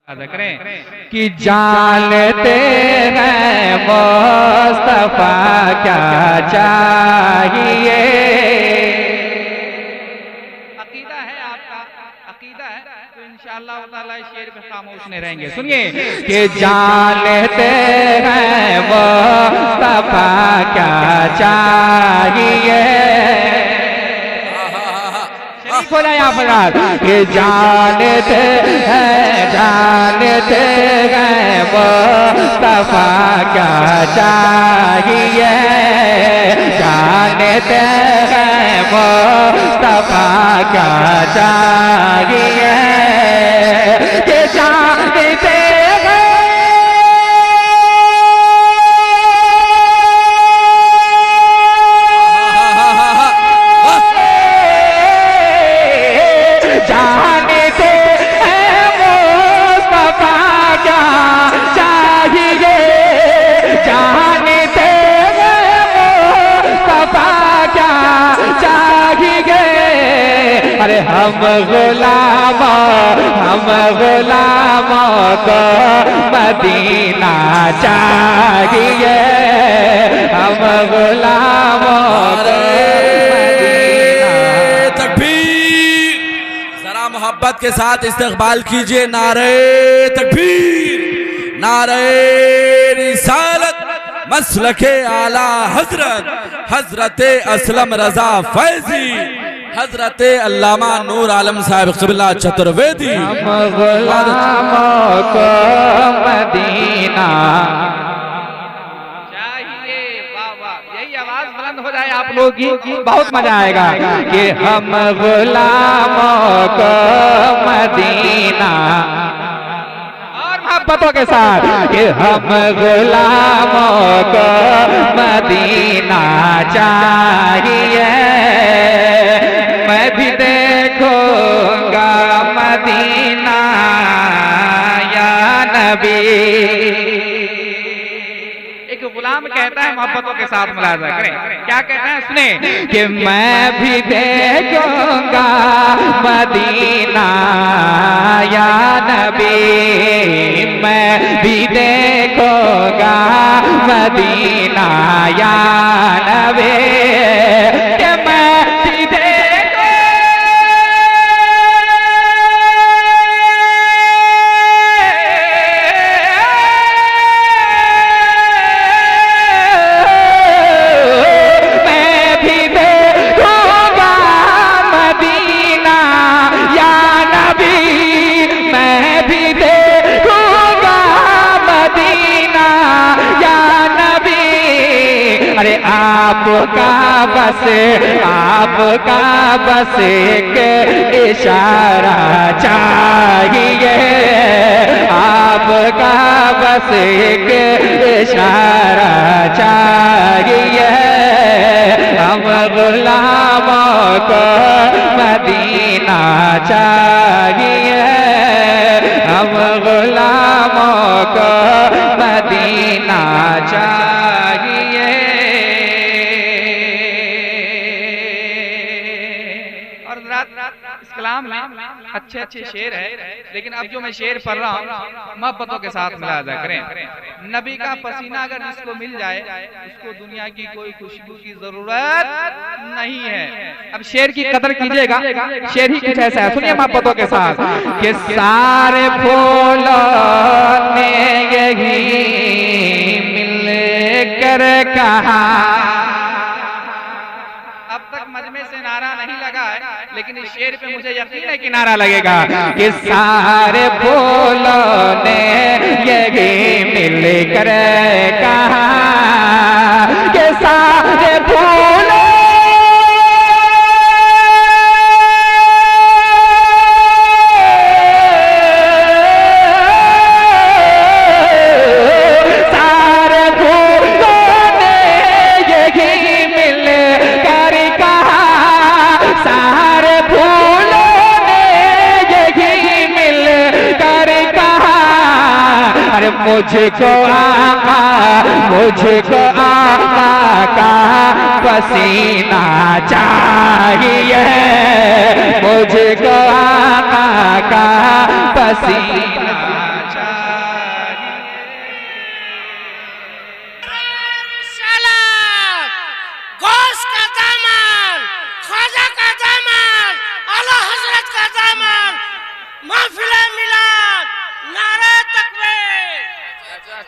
अदा करें कि जानते हैं मुस्तफा क्या चाहिए। अकीदा है आपका, अकीदा है तो इंशाअल्लाह ताला शेर पे खामोश नहीं रहेंगे। सुनिए कि जानते हैं मुस्तफा क्या चाहिए। हो जाए यहाँ पर कि जानते हैं मुस्तफा क्या चाहिए। जानते हैं मुस्तफा क्या चाहिए। कि जानते अरे हम गुलामों को मदीना चाहिए। हम गुलामों को मदीना। तकबीर, जरा मोहब्बत के साथ इस्तकबाल कीजिए। नारे तकबीर, नारे रिसालत, मसलके आला हजरत हजरत असलम रजा फैजी, हजरत अल्लामा नूर आलम साहब क़िबला चतुर्वेदी। हम गुलामों को मदीना चाहिए। वाह वाह, यही आवाज बुलंद हो जाए आप लोगों की, बहुत मजा आएगा। कि हम गुलामों को मदीना, और मोहब्बतों के साथ कि हम गुलामों को मदीना चाहिए। मैं भी देखूंगा मदीना या नबी। एक गुलाम कहता है, मोहब्बतों के साथ मुलाजा करें, क्या कहता है सुने कि मैं भी देखूंगा मदीना या नबी। मैं भी देखूंगा मदीना या नबी। अरे आपका बस एक इशारा चाहिए। आपका बस एक इशारा चाहिए। हम गुलामों को मदीना चाहिए। हम गुलामों को मदीना चाहिए। इस कलाम में अच्छे अच्छे शेर है, लेकिन अब जो मैं शेर पढ़ रहा हूँ मोहब्बतों के साथ मुलाजा करें। नबी का पसीना अगर जिसको मिल जाए उसको दुनिया की कोई खुशबू की जरूरत नहीं है। अब शेर की कदर कीजिएगा, शेर ही कुछ ऐसा है, सुनिए मोहब्बतों के साथ कि सारे फूलों ने यही मिलकर कहा। अब तक मजमे से नारा नहीं लगा है, लेकिन इस शेर पे मुझे यकीन है कि नारा लगेगा कि सारे फूलों ने यही मिलकर कहा। कि सारे फूलों मुझको आका का पसीना चाहिए। मुझको आका का पसीना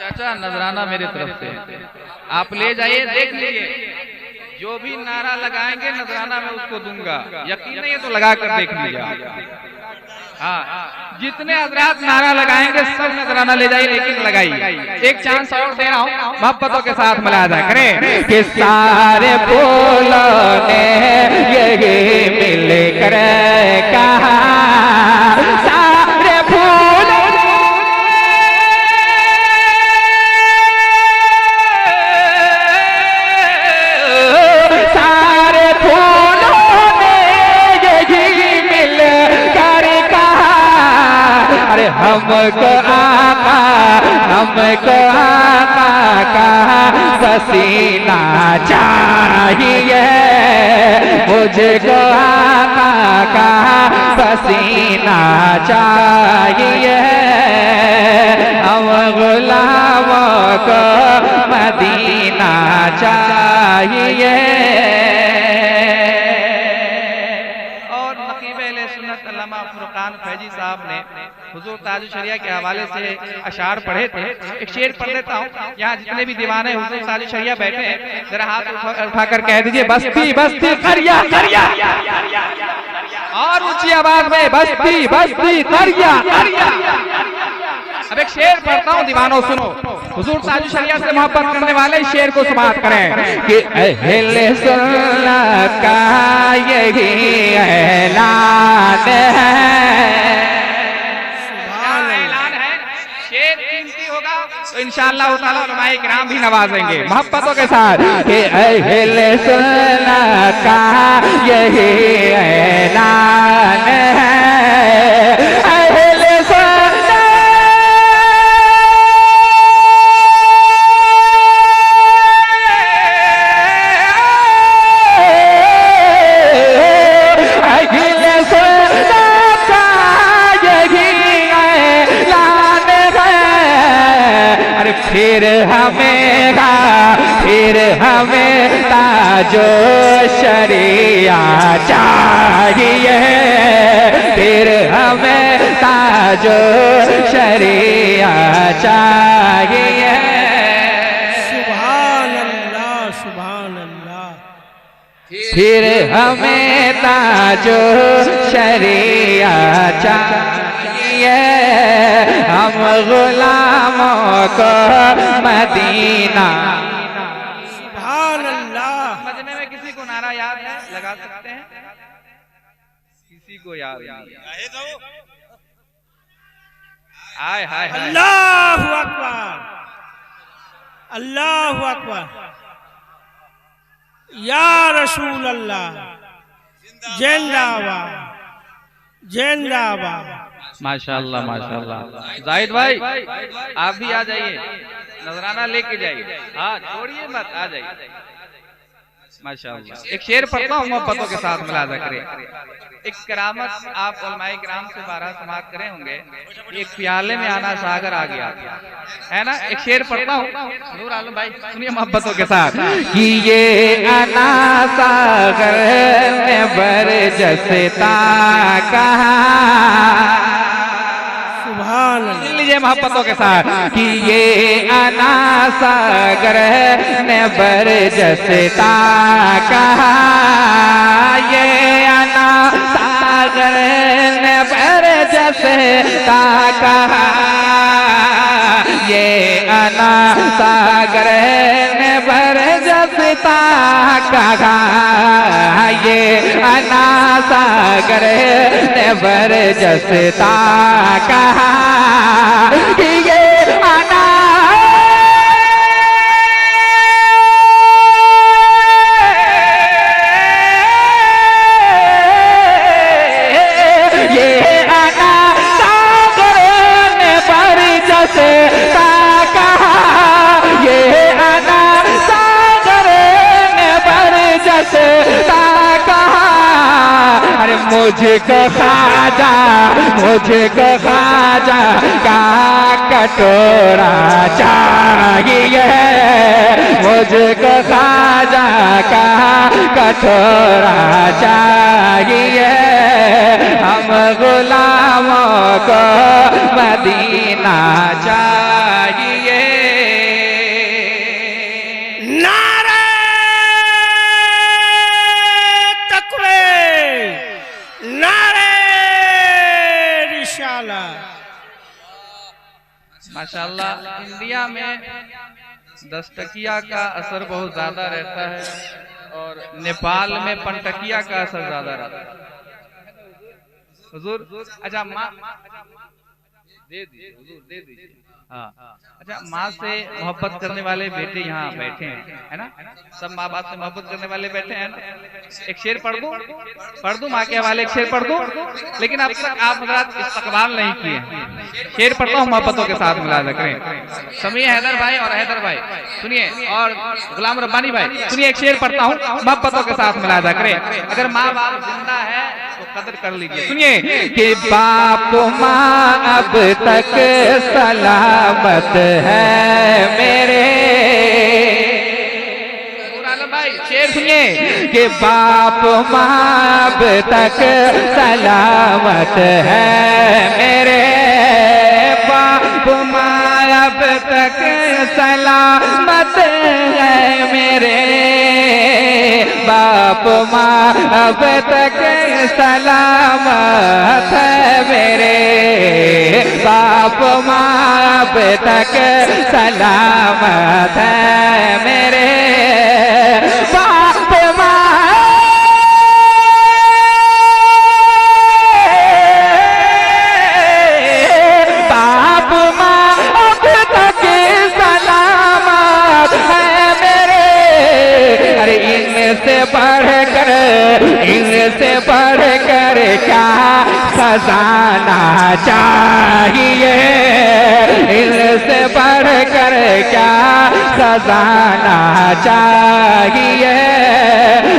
चाचा नजराना मेरे तरफ से आप ले जाइए, देख लीजिए, जो भी नारा लगाएंगे नजराना मैं उसको दूंगा। यकीन नहीं है तो लगा कर देख लीजिए। हाँ, जितने हजरात नारा लगाएंगे सब नजराना ले जाइए, लेकिन लगाइए। एक चांस और दे रहा हूँ, मोहब्बतों के साथ मुलाजा करें कि सारे फूलों ने यही मिलकर कहा, सारे फूलों हमको आका, हमको आका का पसीना चाहिए, मुझको आका का पसीना चाहिए, हम गुलामों को मदीना चाहिए। फुरकान फैजी साहब ने हुजूर ताज शरिया के हवाले से अशार पढ़े थे। एक शेर पढ़ देता हूँ, यहाँ जितने भी दीवाने हुजूर ताज शरिया बैठे हैं जरा हाथ उठाकर कह दीजिए बस्ती बस्ती करिया करिया, और ऊंची आवाज में बस्ती बस्ती करिया करिया। अब एक शेर पढ़ता हूँ दीवानों सुनो, हुजूर ताज शरिया से मोहब्बत करने वाले शेर को समाप्त करें कि अहले सुन्नत का यही ऐलान है, शेर कीमती होगा तो इंशाअल्लाह ताला उलमाए किराम भी नवाजेंगे मोहब्बतों के साथ कि अहले सुन्नत का यही ऐलान है, अहले सुन्नत फिर हमें ताजो शरिया चाहिए, फिर हमें ताजो शरिया चाहिए। सुभान अल्लाह सुभान अल्लाह। फिर हमें ताजो शरिया चाहिए, हम गुलामों को मदीना। सुभान अल्लाह। मदीने में किसी को नारा याद है, लगा सकते हैं? किसी को याद नहीं? हाय हाय हाय, अल्लाहु अकबर, अल्लाहु अकबर, या रसूल अल्लाह, जिंदाबाद जिंदाबाद। माशाअल्लाह माशाअल्लाह। जाहिद भाई आप भी आ जाइए, नजराना लेके जाइए, हाँ छोड़िए मत, आ जाइए। माशाअल्लाह। एक शेर पढ़ता हूँ मोहब्बतों के साथ मुलाजा करें। एक करामत आप उलमाए किराम से 12 समात करे होंगे, एक प्याले में आना सागर आ गया है ना। एक शेर पढ़ता हूँ, नूर आलम भाई सुनिए मोहब्बतों के साथ कि ये आना सागर में बरजसता कहा, सुभान अल्लाह। लीजिए मोहब्बतों के साथ कि ये आना सागर ने बरजसता कहा, ये आना सागर ने बरजसता कहा, ये आना सागर ने बरजसता कहा, ये आना सागर ने बरजसता कहा कि ये आना मुझको खाजा का कटोरा चाहिए, मुझको खाजा का कटोरा चाहिए, हम गुलामों को मदीना चाहिए। माशाल्लाह इंडिया में 10 टकिया का असर बहुत ज्यादा रहता है और नेपाल में 5 टकिया का असर ज्यादा रहता है। हुजूर अच्छा माँ दे दीजिए, हुजूर दे दीजिए। हाँ अच्छा, माँ से मोहब्बत करने वाले बेटे यहाँ बैठे हैं, है ना? सब माँ बाप से मोहब्बत करने वाले बैठे हैं ना? एक शेर पढ़ दूं माँ के हवाले, एक शेर पढ़ दूं, लेकिन अब तक आप हजरात इस्तकबाल नहीं किए। शेर पढ़ता हूँ, मोहब्बतों के साथ मिला करें। समी हैदर भाई और हैदर भाई सुनिए, और गुलाम रब्बानी भाई सुनिए, एक शेर पढ़ता हूँ, मोहब्बतों के साथ मिला करें। अगर माँ बाप जिंदा है तो कदर कर लीजिए। सुनिए कि बाप माँ अब तक सलामत है मेरे। भाई शेर सुनिए कि बाप माँ अब तक सलामत है मेरे। बाप माँ अब तक सलामत है मेरे। बाप माँ अब तक सलामत है मेरे। बाप माँ अब तक सलामत है मेरे। बाप माँ अब तक सलामत है मेरे। अरे इनसे बढ़ कर क्या खजाना चाहिए। इनसे बढ़ कर क्या खजाना चाहिए।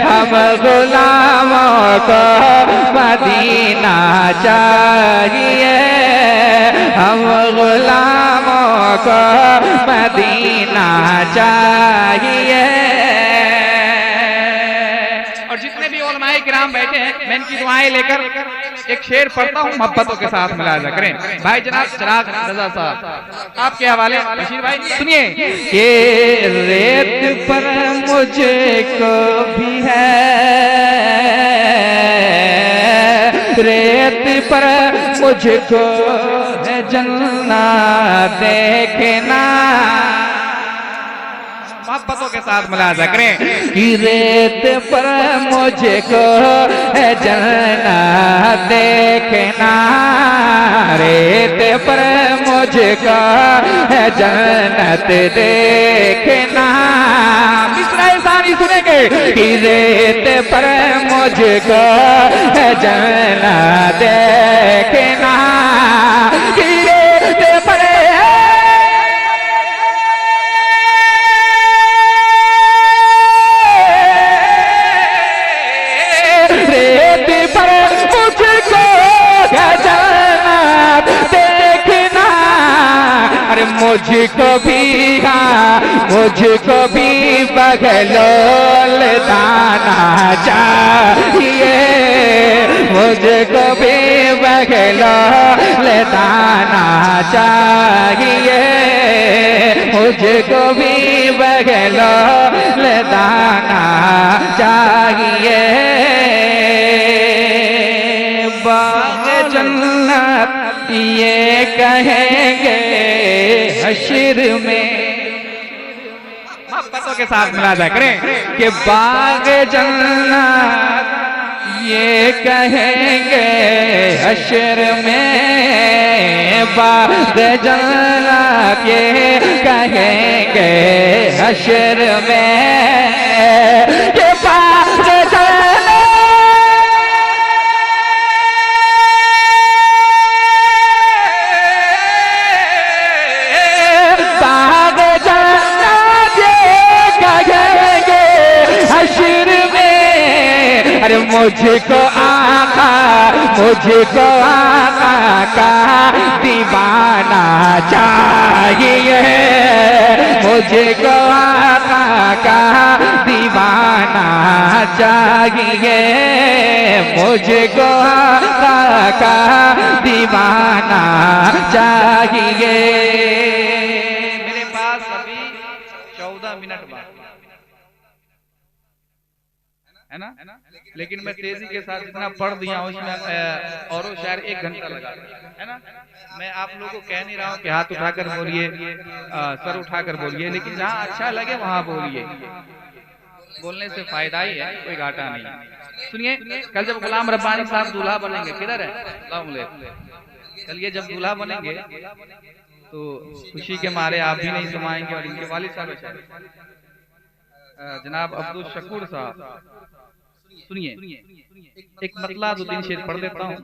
हम गुलामों को मदीना चाहिए। हम गुलामों को मदीना चाहिए। और जितने भी उलमाए किराम बैठे हैं, मैं इनकी दुआएं लेकर एक शेर पढ़ता हूँ, मोहब्बतों के साथ मिलाजा करें। भाई जनाब चिराग रजा साहब आपके हवाले, बशीर भाई सुनिए। ये रेत पर मुझको भी है, रेत पर मुझको है जलना देखना। मोहब्बतों के साथ मुलाजा करें कि रेत पर मुझको है जलना देखना। रेत पर मुझको है जन्नत देखना। मिसरा सानी सुनेंगे कि रेत पर मुझको है जन्नत देखना। कि रेत पर मुझको भी मुझको भी बगलोल दाना चाहिए। मुझको भी बगलोल दाना चाहिए। मुझको भी बगलोल दाना चाहिए। बाग जन्नत ये कहेंगे हश्र में। मोहब्बतों के साथ मिलाजा करें कि बाग जन्नत ये कहेंगे हश्र में। बाग जन्नत ये कहेंगे हश्र में। कि बाग मुझको आका का दीवाना चाहिए। मुझको आका का दीवाना चाहिए। मुझको आका का दीवाना चाहिए। मेरे पास अभी 14 मिनट बाकी है ना? लेकिन मैं तेजी के साथ जितना पढ़ दिया हूँ उसमें औरों शायर 1 घंटा लगा है ना। मैं आप लोगों को कह नहीं रहा हूँ कि हाथ उठाकर बोलिए, सर उठाकर बोलिए, लेकिन जहाँ अच्छा लगे वहाँ बोलिए। बोलने से फायदा ही है, कोई घाटा नहीं। सुनिए, कल जब गुलाम रब्बानी साहब दूल्हा बनेंगे, किधर है, कल ये जब दूल्हा बनेंगे तो खुशी के मारे आप भी नहीं समाएंगे और इनके वालिद साहब जनाब अब्दुल शकूर साहब, सुनिए एक मतला 2-3 शेर पढ़ देता हूँ।